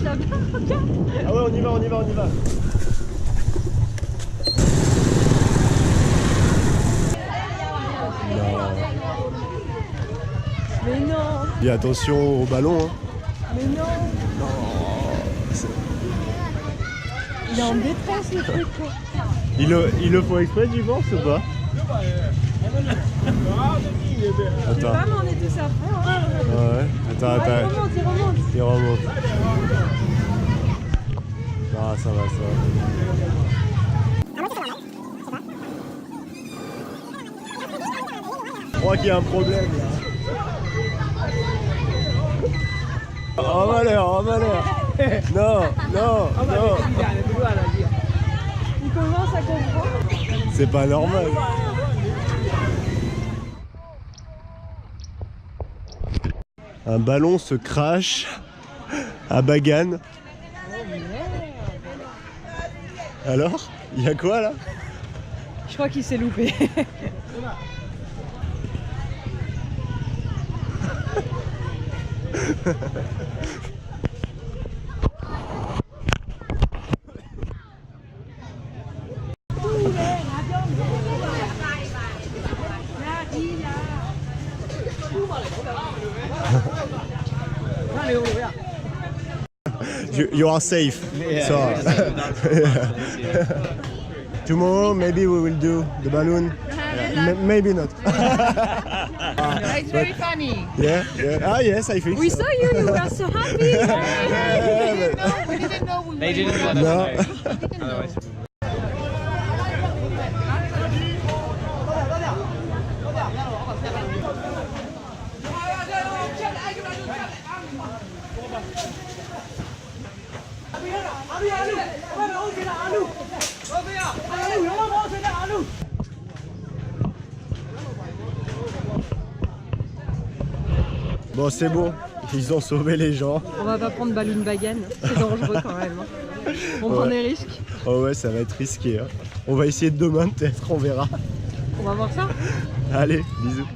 là-bas, regarde. Ah ouais, on y va, on y va, on y va. Non. Mais non. Et attention au ballon. Hein. Mais non. Il est en détresse le truc quoi. Ils le font exprès, tu penses ou pas? Je sais pas, mais on est tous à fond. Hein. Ouais. Attends. Il remonte. Il remonte. Ah, ça va. Je crois qu'il y a un problème là. Oh malheur. Non. Il commence à comprendre. C'est pas normal. Un ballon se crache à Bagan. Alors, il y a quoi là? Je crois qu'il s'est loupé. You are safe. Yeah. So, tomorrow maybe we will do the balloon. Maybe not. It's very funny. Yeah. Ah yes, I think. We so. saw you were so happy. We didn't know we They were didn't going. let us No. know. Otherwise. Bon, c'est bon. Ils ont sauvé les gens. On va pas prendre Balloon Bagan, c'est dangereux quand même. On prend des risques. Oh ouais, ça va être risqué. Hein. On va essayer de demain peut-être, on verra. On va voir ça. Allez, bisous.